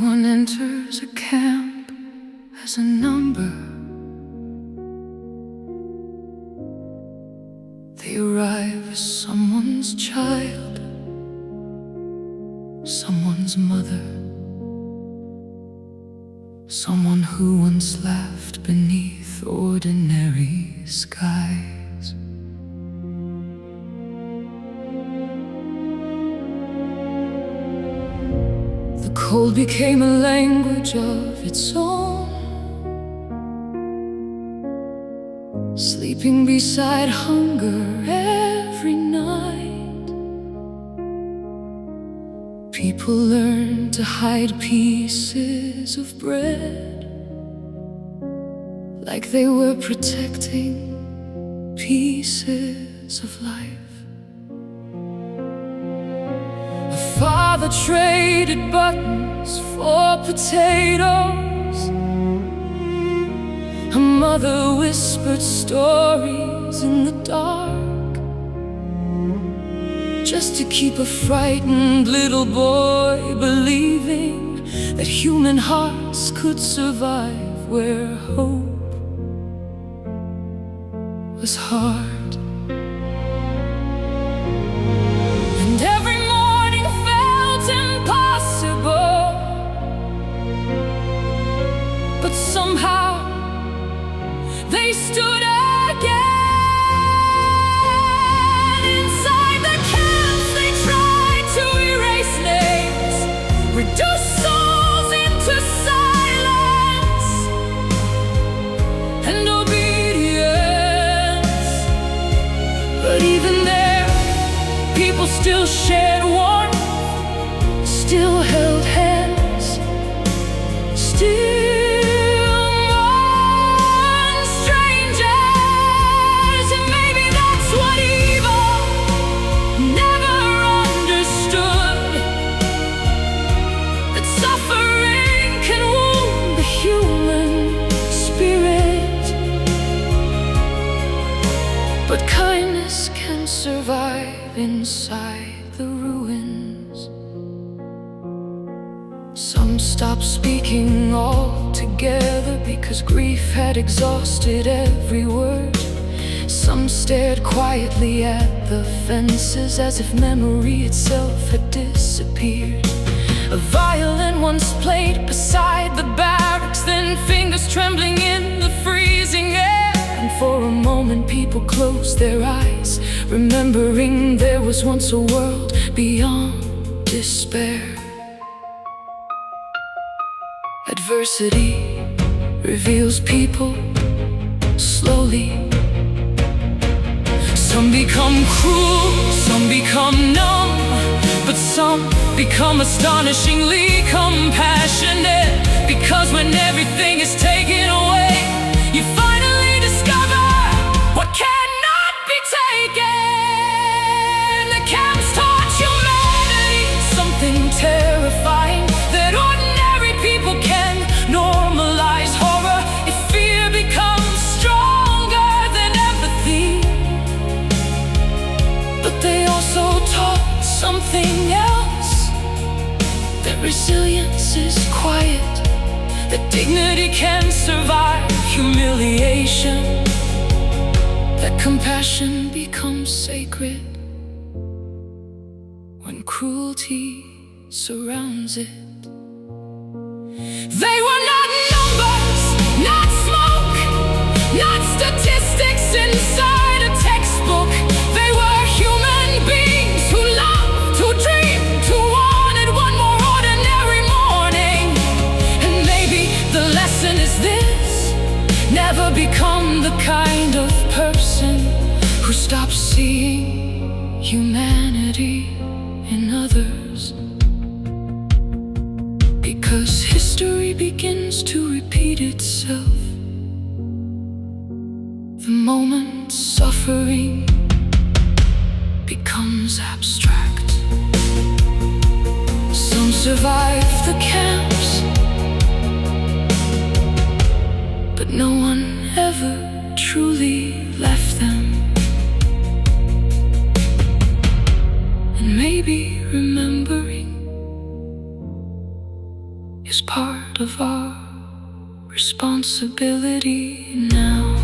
Everyone enters a camp as a number. They arrive as someone's child, someone's mother, someone who once laughed beneath ordinary skies. The cold became a language of its own, sleeping beside hunger every night. People learn to hide pieces of bread, like they were protecting pieces of life. A father traded buttons for potatoes. A mother whispered stories in the dark, just to keep a frightened little boy believing that human hearts could survive where hope was hard. And every morning felt impossible, but somehow they stood again. Inside the camps they tried to erase names, reduce souls into silence and obedience. But even there, people still shared warmth, still held hands, still but kindness can survive inside the ruins. Some stopped speaking altogether because grief had exhausted every word. Some stared quietly at the fences as if memory itself had disappeared. A violin once played beside the barracks, then fingers trembling in the freezing air. And for a moment people closed their eyes, remembering there was once a world beyond despair. Adversity reveals people slowly. Some become cruel, some become numb, but some become astonishingly compassionate. Because when everything is taken away, you finally discover what cannot be taken. The camps taught humanity something terrifying, that ordinary people can normalize horror if fear becomes stronger than empathy. But they also taught something else, that resilience is quiet, that dignity can survive humiliation, that compassion becomes sacred when cruelty surrounds it. They were not numbers, not smoke, not statistics inside a textbook. They were human beings who loved, who dreamed, who wanted one more ordinary morning. And maybe the lesson is this: never become the kind of person who stops seeing humanity in others. Because history begins to repeat itself the moment suffering becomes abstract. Some survive the camps, but no one ever truly left them. And maybe remembering is part of our responsibility now.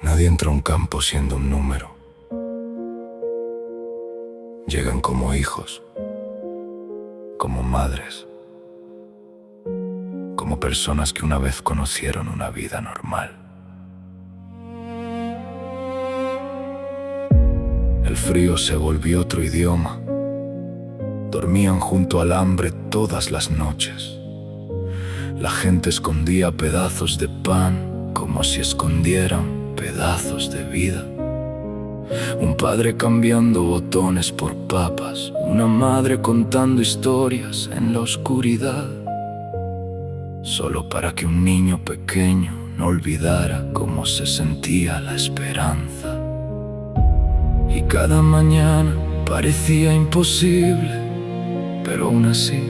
Nadie entra a un campo siendo un número. Llegan como hijos, como madres, como personas que una vez conocieron una vida normal. El frío se volvió otro idioma. Dormían junto al hambre todas las noches. La gente escondía pedazos de pan como si escondieran pedazos de vida. Un padre cambiando botones por papas, una madre contando historias en la oscuridad, solo para que un niño pequeño no olvidara cómo se sentía la esperanza. Y cada mañana parecía imposible, pero aún así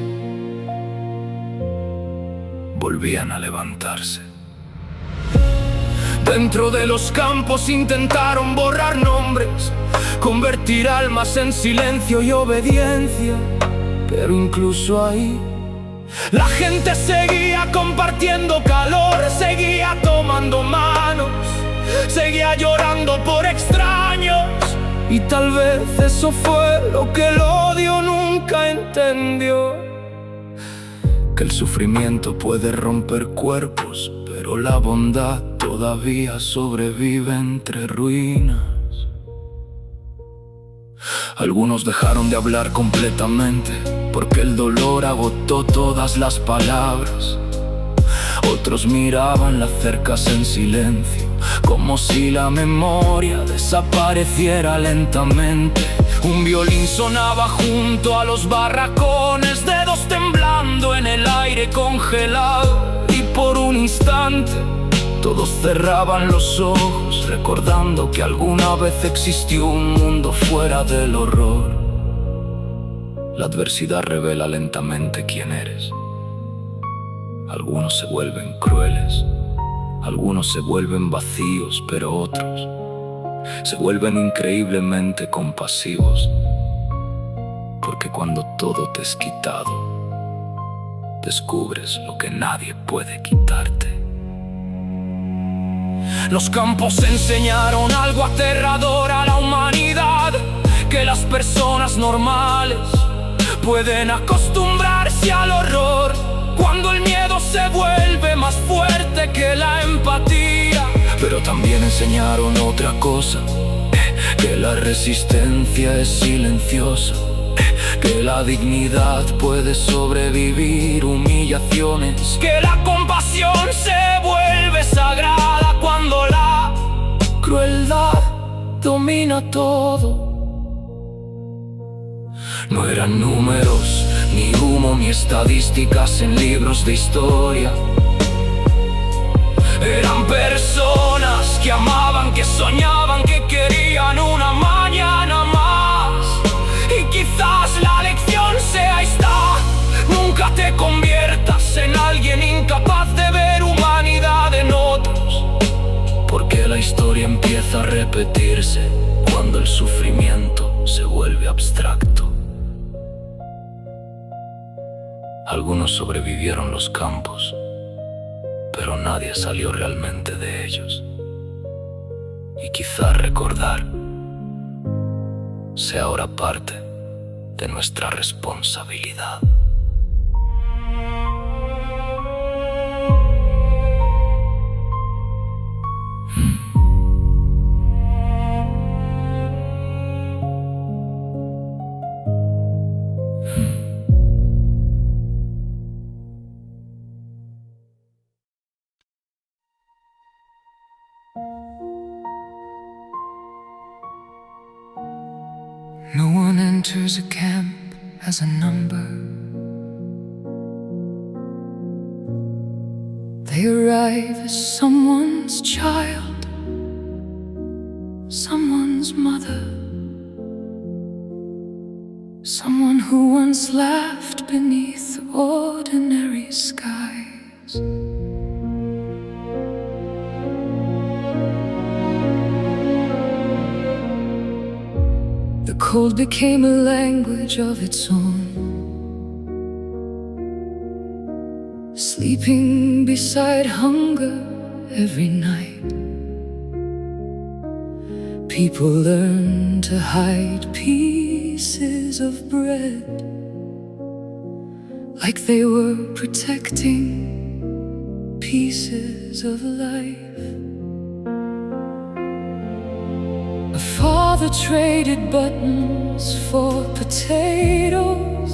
volvían a levantarse. Dentro de los campos intentaron borrar nombres, convertir almas en silencio y obediencia. Pero incluso ahí, la gente seguía compartiendo calor, seguía tomando manos, seguía llorando por extraños. Y tal vez eso fue lo que el odio nunca entendió: que el sufrimiento puede romper cuerpos, pero la bondad todavía sobrevive entre ruinas. Algunos dejaron de hablar completamente porque el dolor agotó todas las palabras. Otros miraban las cercas en silencio, como si la memoria desapareciera lentamente. Un violín sonaba junto a los barracones, dedos temblando en el aire congelado. Y por un instante todos cerraban los ojos, recordando que alguna vez existió un mundo fuera del horror. La adversidad revela lentamente quién eres. Algunos se vuelven crueles, algunos se vuelven vacíos, pero otros se vuelven increíblemente compasivos. Porque cuando todo te es quitado, descubres lo que nadie puede quitarte. Los campos enseñaron algo aterrador a la humanidad: que las personas normales pueden acostumbrarse al horror cuando el miedo se vuelve más fuerte que la empatía. Pero también enseñaron otra cosa: que la resistencia es silenciosa, que la dignidad puede sobrevivir humillaciones, que la compasión se vuelve sagrada cuando la crueldad domina todo. No eran números, ni humo, ni estadísticas en libros de historia. Eran personas que amaban, que soñaban, que querían una mañana más. Y quizás la lección sea esta: nunca te conviertas en alguien incapaz de ver humanidad en otros, porque la historia empieza a repetirse cuando el sufrimiento se vuelve abstracto. Algunos sobrevivieron los campos, pero nadie salió realmente de ellos. Y quizá recordar sea ahora parte de nuestra responsabilidad. No one enters a camp as a number. They arrive as someone's child, someone's mother, someone who once laughed beneath ordinary skies. The cold became a language of its own, sleeping beside hunger every night. People learn to hide pieces of bread, like they were protecting pieces of life. A father traded buttons for potatoes.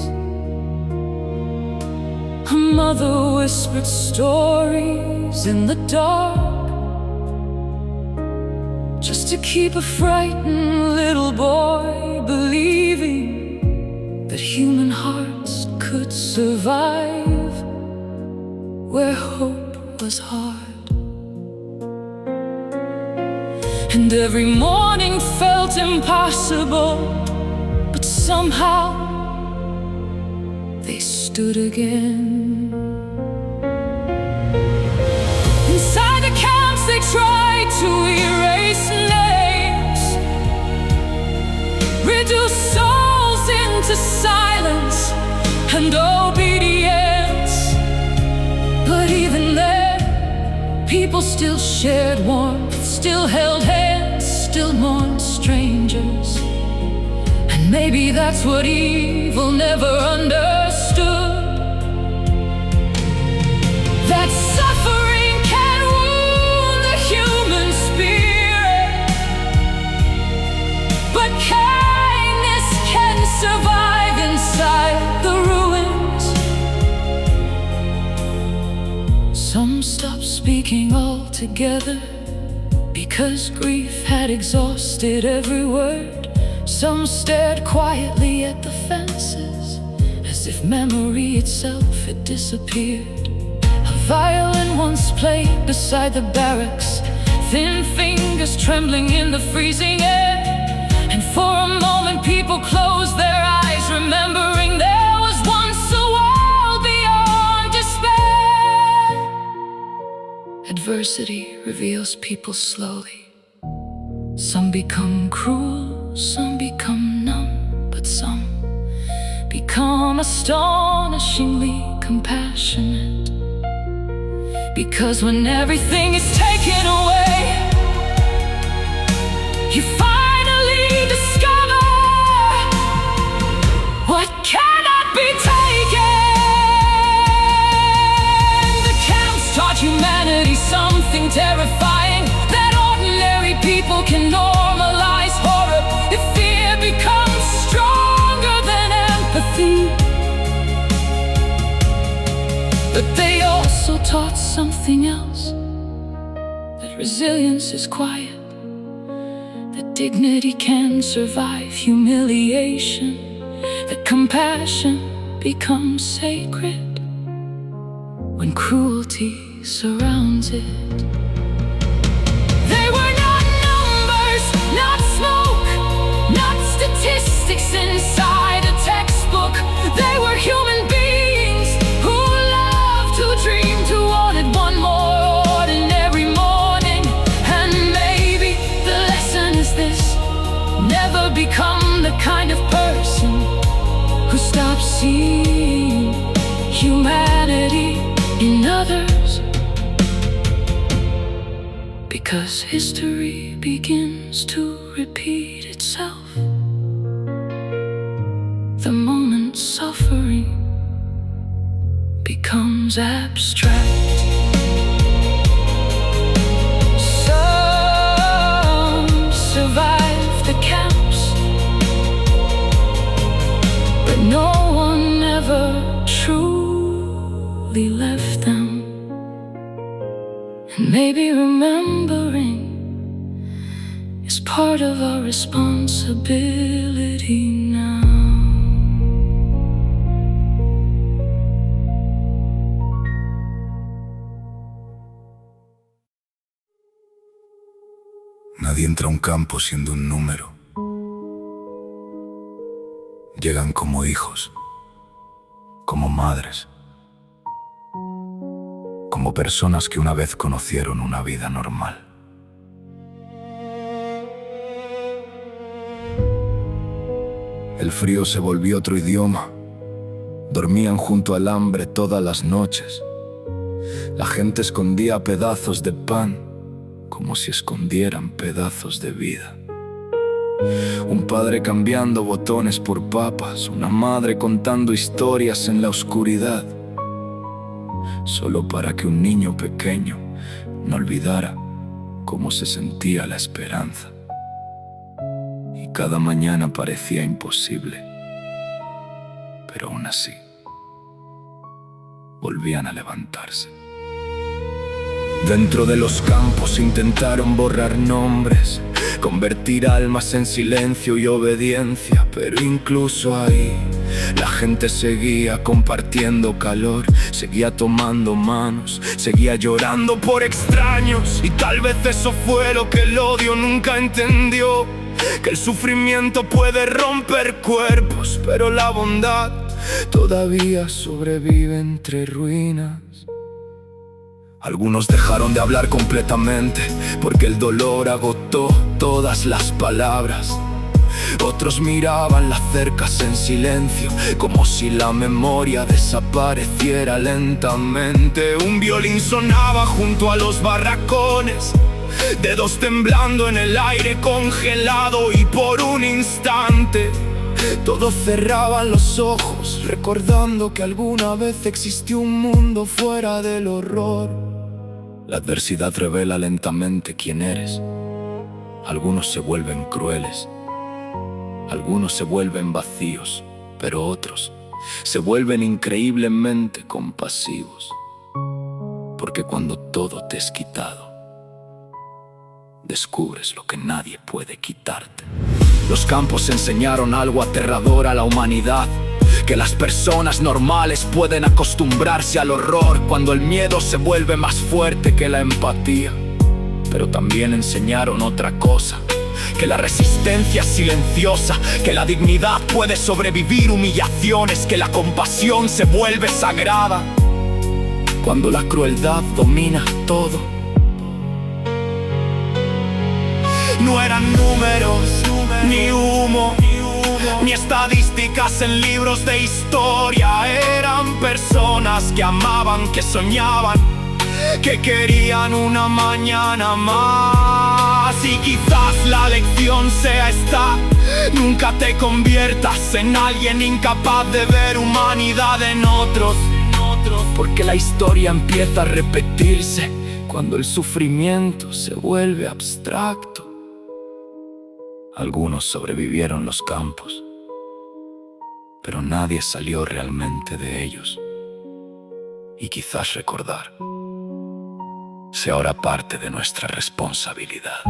A mother whispered stories in the dark, just to keep a frightened little boy believing that human hearts could survive where hope was hard. And every morning felt impossible, but somehow they stood again. Inside the camps they tried to erase names, reduce souls into silence and obedience. But even there, people still shared warmth, still held hands, still mourned strangers. And maybe that's what evil never understood, that suffering can wound the human spirit, but kindness can survive inside the ruins. Some stopped speaking altogether because grief had exhausted every word. Some stared quietly at the fences, as if memory itself had disappeared. A violin once played beside the barracks, thin fingers trembling in the freezing air. And for a moment people closed their eyes, remembering there was once a world beyond despair. Adversity reveals people slowly. Some become cruel, some become numb, but some become astonishingly compassionate. Because when everything is taken away, you finally discover what cannot be taken. The camps taught humanity something terrifying, that ordinary people can normalize horror if fear becomes stronger than empathy. But they also taught something else, that resilience is quiet, that dignity can survive humiliation, that compassion becomes sacred when cruelty surrounds it. They were not numbers, not smoke, not statistics inside a textbook. They were human beings who loved, who dreamed, who wanted one more ordinary morning. And maybe the lesson is this: never become the kind of person who stops seeing humanity in others, because history begins to repeat itself the moment suffering becomes abstract. Some survive the camps, but no one ever truly left them. And maybe remembering is part of our responsibility now. Nadie entra a un campo siendo un número. Llegan como hijos, como madres, como personas que una vez conocieron una vida normal. El frío se volvió otro idioma. Dormían junto al hambre todas las noches. La gente escondía pedazos de pan, como si escondieran pedazos de vida. Un padre cambiando botones por papas, una madre contando historias en la oscuridad, solo para que un niño pequeño no olvidara cómo se sentía la esperanza. Y cada mañana parecía imposible, pero aún así volvían a levantarse. Dentro de los campos intentaron borrar nombres, convertir almas en silencio y obediencia, pero incluso ahí la gente seguía compartiendo calor, seguía tomando manos, seguía llorando por extraños. Y tal vez eso fue lo que el odio nunca entendió, que el sufrimiento puede romper cuerpos, pero la bondad todavía sobrevive entre ruinas. Algunos dejaron de hablar completamente porque el dolor agotó todas las palabras. Otros miraban las cercas en silencio, como si la memoria desapareciera lentamente. Un violín sonaba junto a los barracones, dedos temblando en el aire congelado, y por un instante todos cerraban los ojos, recordando que alguna vez existió un mundo fuera del horror. La adversidad revela lentamente quién eres. Algunos se vuelven crueles, algunos se vuelven vacíos, pero otros se vuelven increíblemente compasivos. Porque cuando todo te es quitado, descubres lo que nadie puede quitarte. Los campos enseñaron algo aterrador a la humanidad: que las personas normales pueden acostumbrarse al horror cuando el miedo se vuelve más fuerte que la empatía. Pero también enseñaron otra cosa: que la resistencia es silenciosa, que la dignidad puede sobrevivir humillaciones, que la compasión se vuelve sagrada cuando la crueldad domina todo. No eran números, ni humo, ni estadísticas en libros de historia. Eran personas que amaban, que soñaban, que querían una mañana más. Y quizás la lección sea esta: nunca te conviertas en alguien incapaz de ver humanidad en otros. Porque la historia empieza a repetirse cuando el sufrimiento se vuelve abstracto. Algunos sobrevivieron los campos, pero nadie salió realmente de ellos. Y quizás recordar sea ahora parte de nuestra responsabilidad.